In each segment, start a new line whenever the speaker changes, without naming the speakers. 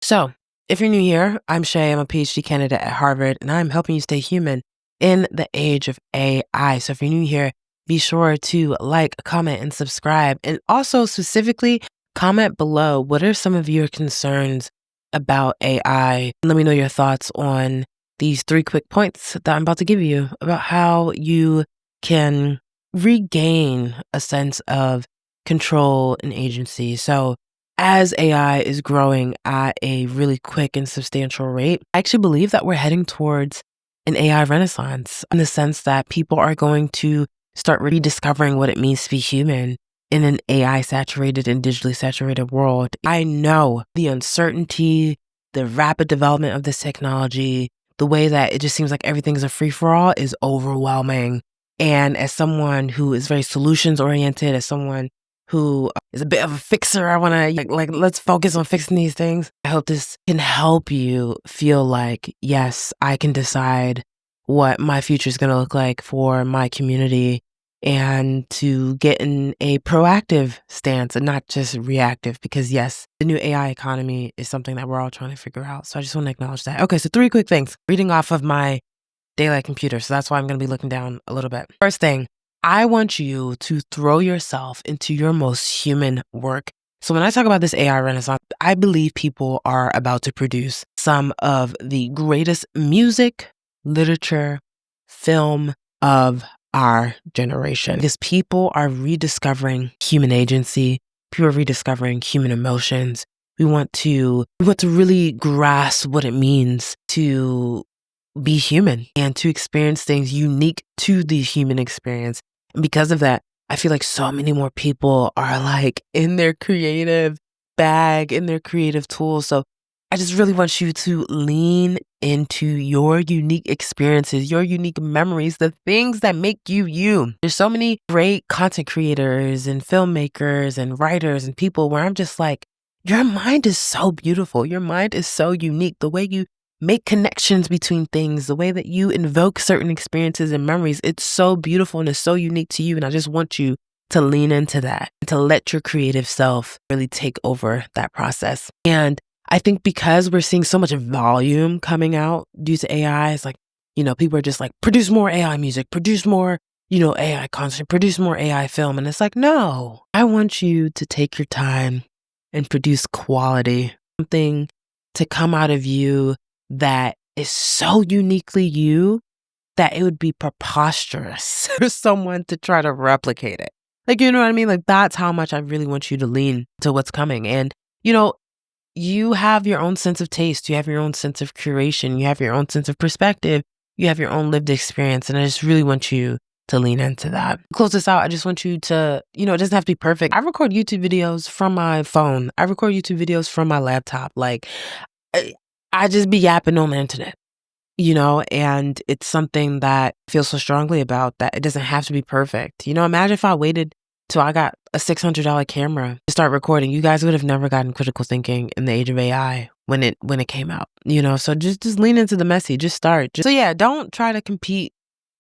So, if you're new here, I'm Shay. I'm a PhD candidate at Harvard, and I'm helping you stay human in the age of AI. So, if you're new here, be sure to like, comment, and subscribe. And also, specifically, comment below what are some of your concerns about AI? Let me know your thoughts on these 3 quick points that I'm about to give you about how you can regain a sense of control and agency. So, as AI is growing at a really quick and substantial rate, I actually believe that we're heading towards an AI renaissance in the sense that people are going to start rediscovering what it means to be human in an AI saturated and digitally saturated world. I know the uncertainty, the rapid development of this technology, the way that it just seems like everything's a free for all is overwhelming. And as someone who is very solutions oriented, as someone who is a bit of a fixer, I want to let's focus on fixing these things. I hope this can help you feel like, yes, I can decide what my future is going to look like for my community and to get in a proactive stance and not just reactive, because yes, the new AI economy is something that we're all trying to figure out. So I just want to acknowledge that. Okay, so 3 quick things. Reading off of my daylight computer. So that's why I'm going to be looking down a little bit. First thing, I want you to throw yourself into your most human work. So when I talk about this AI renaissance, I believe people are about to produce some of the greatest music, literature, film of our generation. Because people are rediscovering human agency, people are rediscovering human emotions. We want to really grasp what it means to be human and to experience things unique to the human experience. And because of that, I feel like so many more people are like in their creative bag, in their creative tools. So I just really want you to lean into your unique experiences, your unique memories, the things that make you you. There's so many great content creators and filmmakers and writers and people where I'm just like, your mind is so beautiful. Your mind is so unique. The way you make connections between things, the way that you invoke certain experiences and memories, it's so beautiful and it's so unique to you. And I just want you to lean into that, to let your creative self really take over that process. And I think because we're seeing so much volume coming out due to AI, it's like, people are just like, produce more AI music, produce more, AI content, produce more AI film. And it's like, no, I want you to take your time and produce quality, something to come out of you that is so uniquely you that it would be preposterous for someone to try to replicate it. Like, you know what I mean? Like, that's how much I really want you to lean to what's coming. And, you have your own sense of taste. You have your own sense of curation. You have your own sense of perspective. You have your own lived experience. And I just really want you to lean into that. Close this out. I just want you to, it doesn't have to be perfect. I record YouTube videos from my phone. I record YouTube videos from my laptop. Like, I just be yapping on the internet, and it's something that I feel so strongly about, that it doesn't have to be perfect. Imagine if I waited till I got a $600 camera to start recording. You guys would have never gotten critical thinking in the age of AI when it came out, so just lean into the messy, just start. So yeah, don't try to compete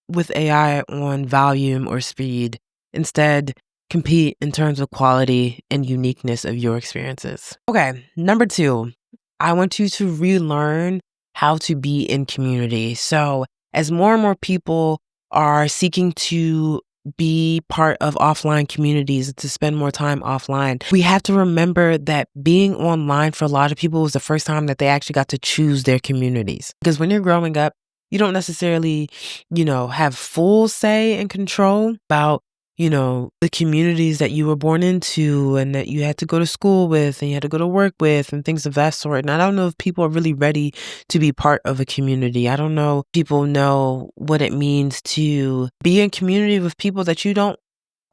with AI on volume or speed. Instead, compete in terms of quality and uniqueness of your experiences. Okay, number 2. I want you to relearn how to be in community. So as more and more people are seeking to be part of offline communities, to spend more time offline, we have to remember that being online for a lot of people was the first time that they actually got to choose their communities. Because when you're growing up, you don't necessarily, have full say and control about the communities that you were born into and that you had to go to school with and you had to go to work with and things of that sort. And I don't know if people are really ready to be part of a community. I don't know if people know what it means to be in community with people that you don't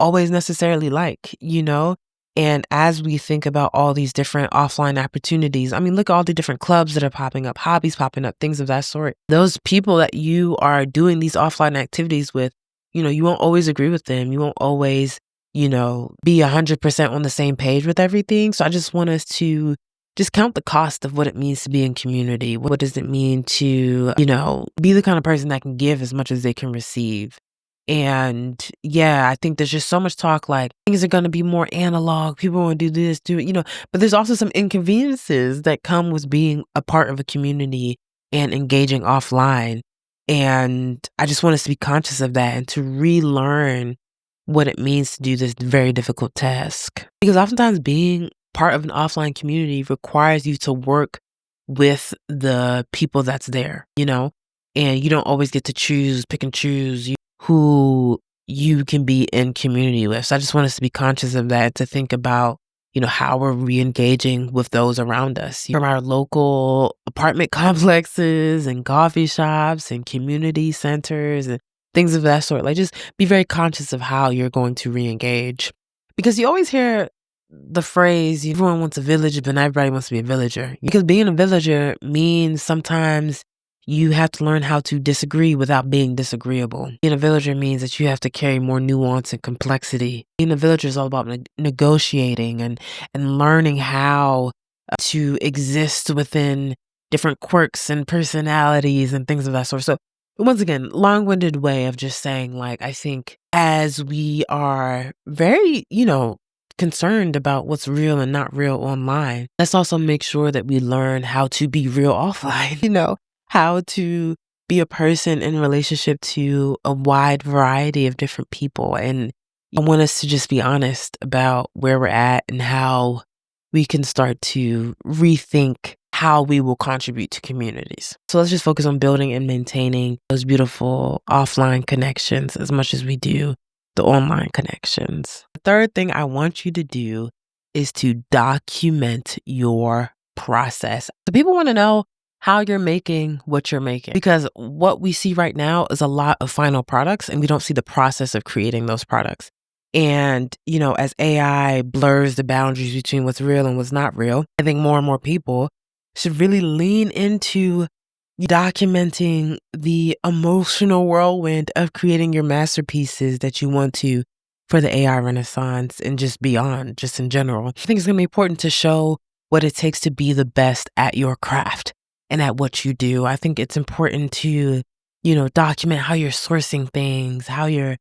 always necessarily like, And as we think about all these different offline opportunities, I mean, look at all the different clubs that are popping up, hobbies popping up, things of that sort. Those people that you are doing these offline activities with, you won't always agree with them. You won't always, be 100% on the same page with everything. So I just want us to just count the cost of what it means to be in community. What does it mean to, be the kind of person that can give as much as they can receive? And yeah, I think there's just so much talk like things are going to be more analog. People want to do this, do it, but there's also some inconveniences that come with being a part of a community and engaging offline. And I just want us to be conscious of that and to relearn what it means to do this very difficult task. Because oftentimes being part of an offline community requires you to work with the people that's there, and you don't always get to pick and choose who you can be in community with. So I just want us to be conscious of that, to think about, how we're re-engaging with those around us from our local apartment complexes and coffee shops and community centers and things of that sort. Like, just be very conscious of how you're going to re-engage. Because you always hear the phrase, everyone wants a village, but not everybody wants to be a villager. Because being a villager means sometimes you have to learn how to disagree without being disagreeable. Being a villager means that you have to carry more nuance and complexity. Being a villager is all about negotiating and learning how to exist within different quirks and personalities and things of that sort. So once again, long-winded way of just saying, like, I think as we are very, concerned about what's real and not real online, let's also make sure that we learn how to be real offline, how to be a person in relationship to a wide variety of different people. And I want us to just be honest about where we're at and how we can start to rethink how we will contribute to communities. So let's just focus on building and maintaining those beautiful offline connections as much as we do the online connections. The third thing I want you to do is to document your process. So people want to know how you're making what you're making, because what we see right now is a lot of final products and we don't see the process of creating those products. And, as AI blurs the boundaries between what's real and what's not real, I think more and more people should really lean into documenting the emotional whirlwind of creating your masterpieces that you want to for the AI renaissance and just beyond, just in general. I think it's going to be important to show what it takes to be the best at your craft and at what you do. I think it's important to, document how you're sourcing things, how you're,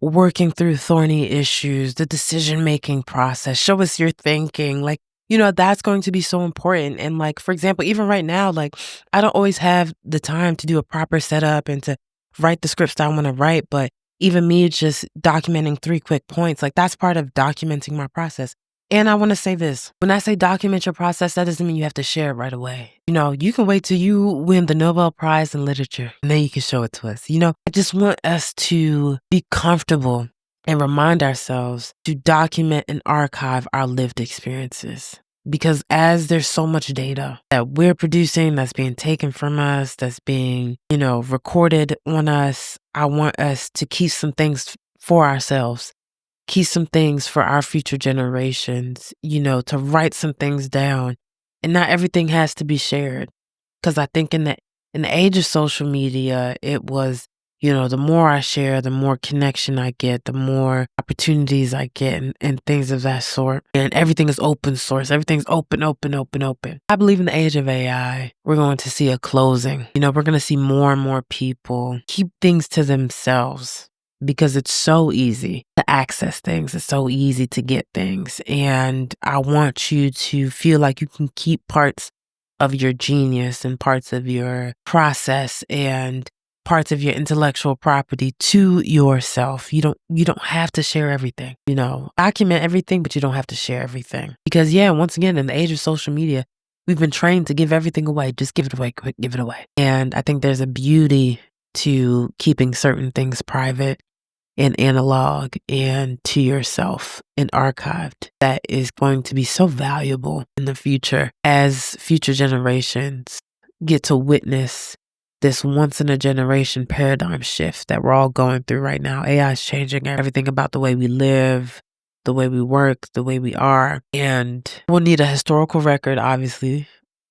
working through thorny issues, the decision-making process. Show us your thinking. Like, that's going to be so important. And like, for example, even right now, like, I don't always have the time to do a proper setup and to write the scripts that I want to write. But even me just documenting 3 quick points, like, that's part of documenting my process. And I want to say this, when I say document your process, that doesn't mean you have to share it right away. You can wait till you win the Nobel Prize in Literature and then you can show it to us. I just want us to be comfortable and remind ourselves to document and archive our lived experiences. Because as there's so much data that we're producing that's being taken from us, that's being, recorded on us, I want us to keep some things for ourselves, keep some things for our future generations, to write some things down. And not everything has to be shared. Because I think in the age of social media, it was, the more I share, the more connection I get, the more opportunities I get and things of that sort. And everything is open source. Everything's open, open, open, open. I believe in the age of AI, we're going to see a closing. We're going to see more and more people keep things to themselves because it's so easy to access things. It's so easy to get things. And I want you to feel like you can keep parts of your genius and parts of your process and parts of your intellectual property to yourself. You don't have to share everything. Document everything, but you don't have to share everything. Because once again, in the age of social media, we've been trained to give everything away. Just give it away, quick, give it away. And I think there's a beauty to keeping certain things private and analog and to yourself and archived that is going to be so valuable in the future as future generations get to witness this once in a generation paradigm shift that we're all going through right now. AI is changing everything about the way we live, the way we work, the way we are. And we'll need a historical record, obviously,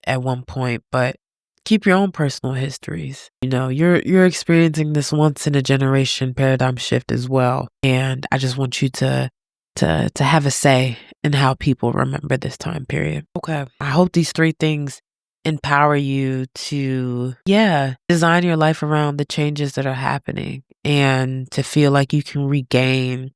at one point, but keep your own personal histories. You're experiencing this once in a generation paradigm shift as well. And I just want you to have a say in how people remember this time period. Okay. I hope these 3 things empower you to, design your life around the changes that are happening and to feel like you can regain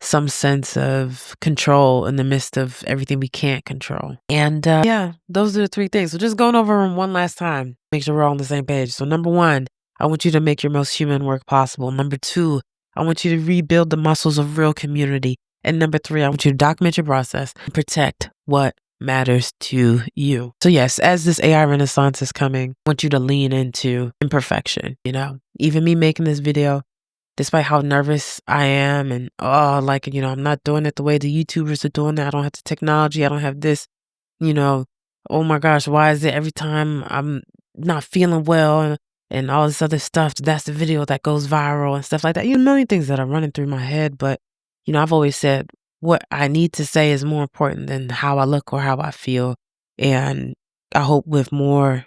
some sense of control in the midst of everything we can't control. And yeah, those are the 3 things. So just going over them one last time, make sure we're all on the same page. So number 1, I want you to make your most human work possible. Number 2, I want you to rebuild the muscles of real community. And number 3, I want you to document your process and protect what matters to you. So yes, as this AI renaissance is coming, I want you to lean into imperfection. Even me making this video, despite how nervous I am and, I'm not doing it the way the YouTubers are doing it. I don't have the technology. I don't have this, oh my gosh, why is it every time I'm not feeling well and all this other stuff, that's the video that goes viral and stuff like that. A million things that are running through my head. But, I've always said what I need to say is more important than how I look or how I feel. And I hope with more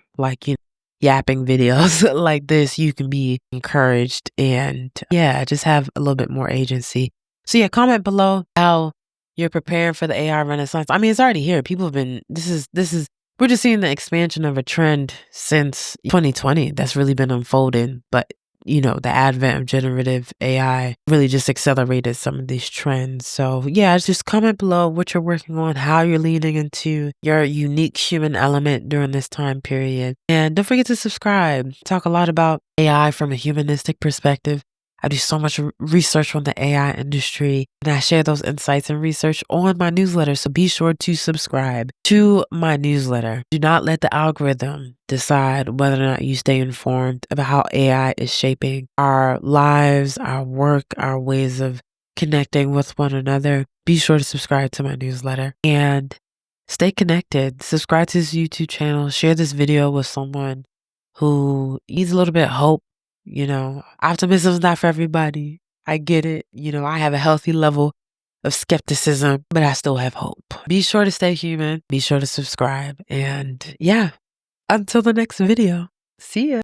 yapping videos like this, you can be encouraged and just have a little bit more agency. So yeah, comment below how you're preparing for the AI renaissance. I mean, it's already here. People have been, we're just seeing the expansion of a trend since 2020 that's really been unfolding. But the advent of generative AI really just accelerated some of these trends. So yeah, just comment below what you're working on, how you're leaning into your unique human element during this time period. And don't forget to subscribe. Talk a lot about AI from a humanistic perspective. I do so much research on the AI industry, and I share those insights and research on my newsletter. So be sure to subscribe to my newsletter. Do not let the algorithm decide whether or not you stay informed about how AI is shaping our lives, our work, our ways of connecting with one another. Be sure to subscribe to my newsletter and stay connected. Subscribe to this YouTube channel. Share this video with someone who needs a little bit of hope. Optimism is not for everybody. I get it. I have a healthy level of skepticism, but I still have hope. Be sure to stay human. Be sure to subscribe. And yeah, until the next video. See ya.